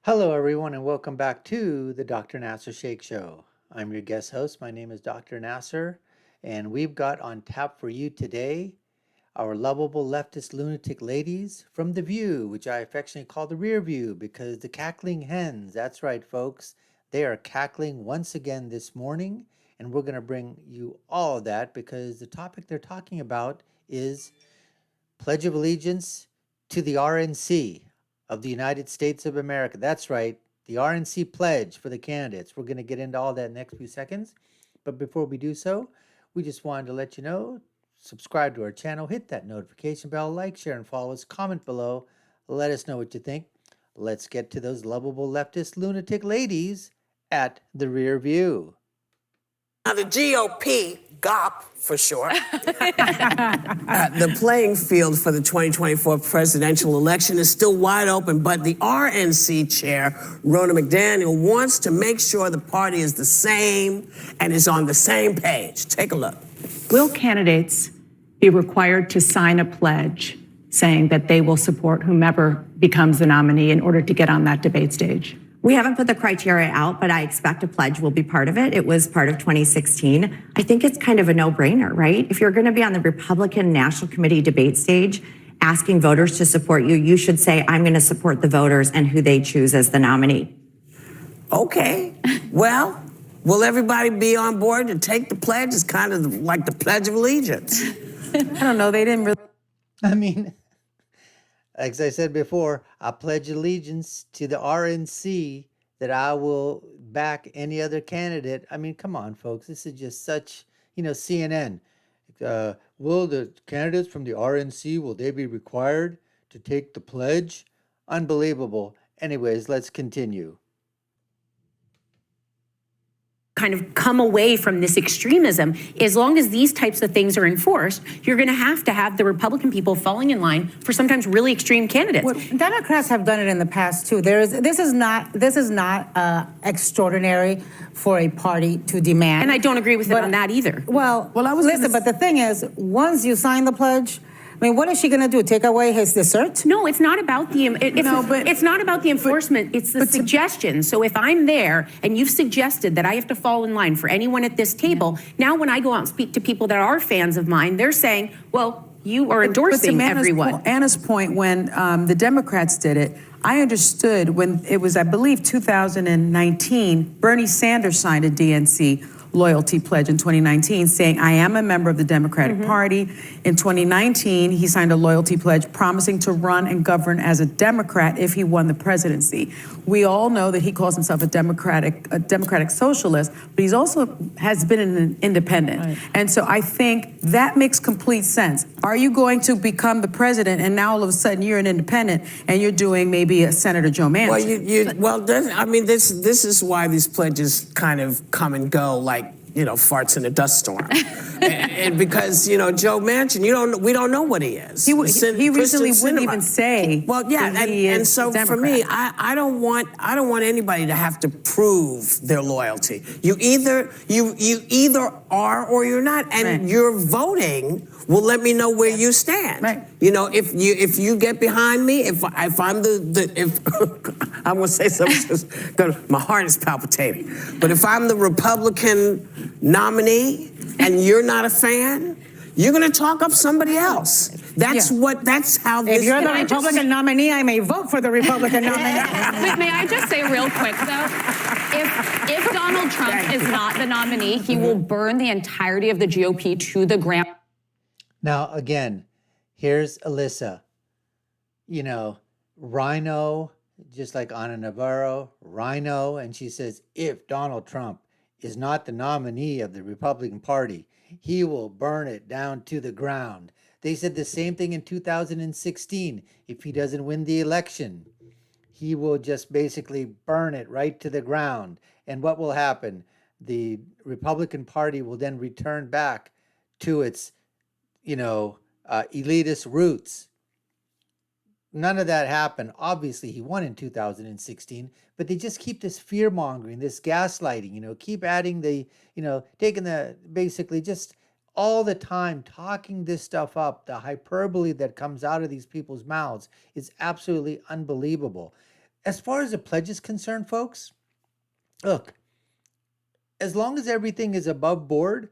Hello, everyone, and welcome back to the Dr. Nasir Shaikh Show. I'm your guest host. My name is Dr. Nasir, and we've got on tap for you today our lovable leftist lunatic ladies from The View, which I affectionately call the Rear View because the Cackling Hens, that's right, folks, they are cackling once again this morning, and we're going to bring you all of that because the topic they're talking about is Pledge of Allegiance to the RNC of the United States of America. That's right, the RNC pledge for the candidates. We're going to get into all that in the next few seconds. But before we do so, we just wanted to let you know, subscribe to our channel, hit that notification bell, like, share, and follow us, comment below, let us know what you think. Let's get to those lovable leftist lunatic ladies at the Rear View. Now, the GOP, GOP for short, the playing field for the 2024 presidential election is still wide open, but the RNC chair, Ronna McDaniel, wants to make sure the party is the same and is on the same page. Take a look. Will candidates be required to sign a pledge saying that they will support whomever becomes the nominee in order to get on that debate stage? We haven't put the criteria out, but I expect a pledge will be part of it. It was part of 2016. I think it's kind of a no-brainer, right? If you're going to be on the Republican National Committee debate stage asking voters to support you, you should say, I'm going to support the voters and who they choose as the nominee. Okay, well, will everybody be on board to take the pledge? It's kind of like the Pledge of Allegiance. I don't know, they didn't really... I mean, as I said before, I pledge allegiance to the RNC that I will back any other candidate. I mean, come on, folks. This is just such, CNN. Will the candidates from the RNC, will they be required to take the pledge? Unbelievable. Anyways, let's continue. Kind of come away from this extremism. As long as these types of things are enforced, you're going to have the Republican people falling in line for sometimes really extreme candidates. Well, Democrats have done it in the past too. This is not extraordinary for a party to demand. And I don't agree with it on that either. Well, listen, but the thing is, once you sign the pledge, I mean, what is she going to do? Take away his dessert? No, it's not about the it's not about the enforcement. It's the suggestion. So if I'm there and you've suggested that I have to fall in line for anyone at this table, now when I go out and speak to people that are fans of mine, they're saying, well, you are endorsing everyone. Anna's point, when the Democrats did it, I understood when it was, I believe, 2019, Bernie Sanders signed a DNC loyalty pledge in 2019 saying, I am a member of the Democratic Party. In 2019, he signed a loyalty pledge promising to run and govern as a Democrat if he won the presidency. We all know that he calls himself a democratic socialist, but he's also has been an independent. Right. And so I think that makes complete sense. Are you going to become the president and now all of a sudden you're an independent and you're doing maybe a Senator Joe Manchin? Well, this is why these pledges kind of come and go like, farts in a dust storm. and because, Joe Manchin, we don't know what he is. He recently wouldn't even say. Well, yeah, and so for me, I don't want anybody to have to prove their loyalty. You either are or you're not, and your voting will let me know where you stand. Right. If you get behind me, if I'm if I'm gonna say something, my heart is palpitating. But if I'm the Republican nominee and you're not a fan, you're gonna talk up somebody else. That's how this. If you're the Republican nominee, I may vote for the Republican nominee. May I just say real quick though, if Donald Trump is not the nominee, he will burn the entirety of the GOP to the ground. Now, again, here's Alyssa. RINO, just like Anna Navarro, RINO, and she says, if Donald Trump is not the nominee of the Republican Party, he will burn it down to the ground. They said the same thing in 2016. If he doesn't win the election, he will just basically burn it right to the ground. And what will happen? The Republican Party will then return back to its elitist roots. None of that happened. Obviously, he won in 2016, but they just keep this fear mongering, this gaslighting, keep adding taking basically just all the time talking this stuff up. The hyperbole that comes out of these people's mouths is absolutely unbelievable. as far as the pledge is concerned, folks, look, as long as everything is above board,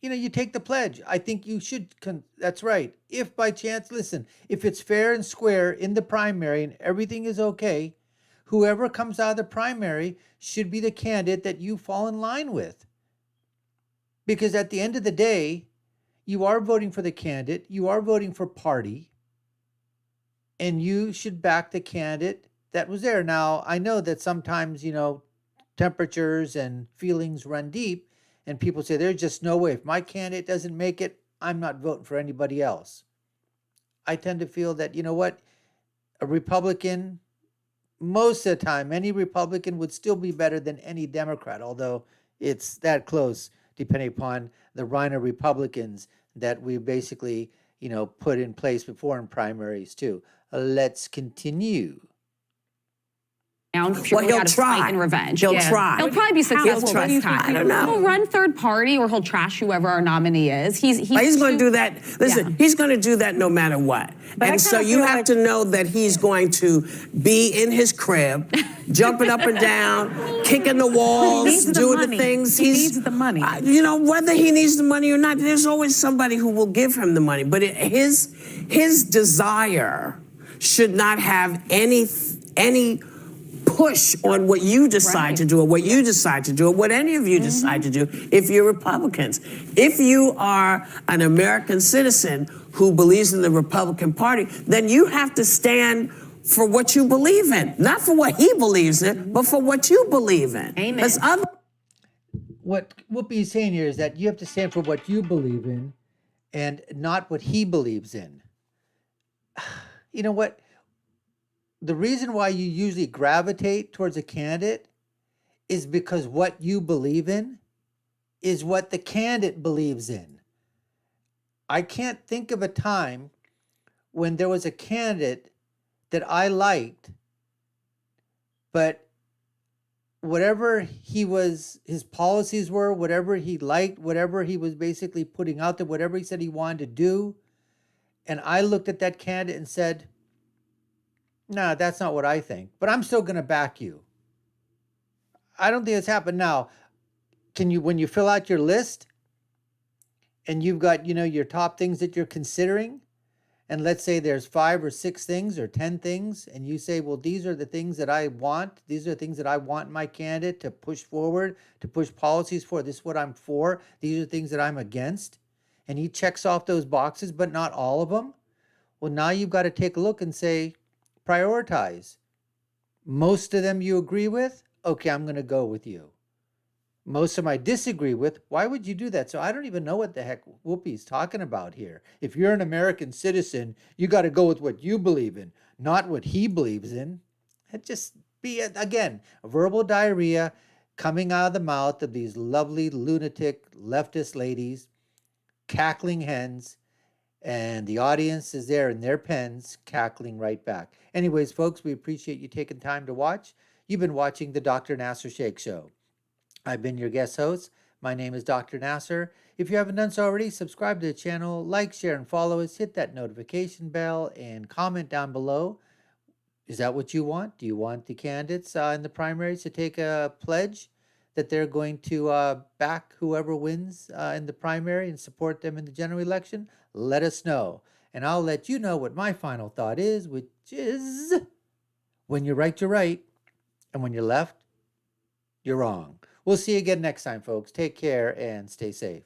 you take the pledge. I think you should. That's right. If by chance, listen, if it's fair and square in the primary and everything is okay, whoever comes out of the primary should be the candidate that you fall in line with. Because at the end of the day, you are voting for the candidate, you are voting for party, and you should back the candidate that was there. Now, I know that sometimes, temperatures and feelings run deep, and people say, there's just no way. If my candidate doesn't make it, I'm not voting for anybody else. I tend to feel that, a Republican, most of the time, any Republican would still be better than any Democrat, although it's that close, depending upon the RINO Republicans that we basically, put in place before in primaries too. Let's continue. Purely he'll out of try. spite and revenge. He'll try. He'll probably be successful try. this time. I don't know. He'll run third party or he'll trash whoever our nominee is. He's going to do that. Listen, he's going to do that no matter what. But And so you have to know that he's going to be in his crib, jumping up and down, kicking the walls, needs the doing money. the things. He needs the money. Whether he needs the money or not, there's always somebody who will give him the money. But his desire should not have any push on what you decide to do or what you decide to do or what any of you decide to do if you're Republicans. If you are an American citizen who believes in the Republican Party, then you have to stand for what you believe in. Not for what he believes in, but for what you believe in. Amen. What Whoopi is saying here is that you have to stand for what you believe in and not what he believes in. You know what? The reason why you usually gravitate towards a candidate is because what you believe in is what the candidate believes in. I can't think of a time when there was a candidate that I liked, but whatever his policies were, whatever he liked, whatever he was basically putting out there, whatever he said he wanted to do, and I looked at that candidate and said, nah, that's not what I think, but I'm still going to back you. I don't think it's happened. Now, when you fill out your list and you've got, your top things that you're considering, and let's say there's 5 or 6 things or 10 things, and you say, well, these are the things that I want. These are the things that I want my candidate to push forward, to push policies for. This is what I'm for. These are things that I'm against. And he checks off those boxes, but not all of them. Well, now you've got to take a look and say, prioritize. Most of them you agree with? Okay, I'm going to go with you. Most of them I disagree with. Why would you do that? So I don't even know what the heck Whoopi's talking about here. If you're an American citizen, you got to go with what you believe in, not what he believes in. It just be, again, verbal diarrhea coming out of the mouth of these lovely lunatic leftist ladies, cackling hens, and the audience is there in their pens, cackling right back. Anyways, folks, we appreciate you taking time to watch. You've been watching the Dr. Nasir Shaikh Show. I've been your guest host. My name is Dr. Nasir. If you haven't done so already, subscribe to the channel, like, share, and follow us. Hit that notification bell and comment down below. Is that what you want? Do you want the candidates in the primaries to take a pledge that they're going to back whoever wins in the primary and support them in the general election? Let us know. And I'll let you know what my final thought is, which is when you're right, you're right. And when you're left, you're wrong. We'll see you again next time, folks. Take care and stay safe.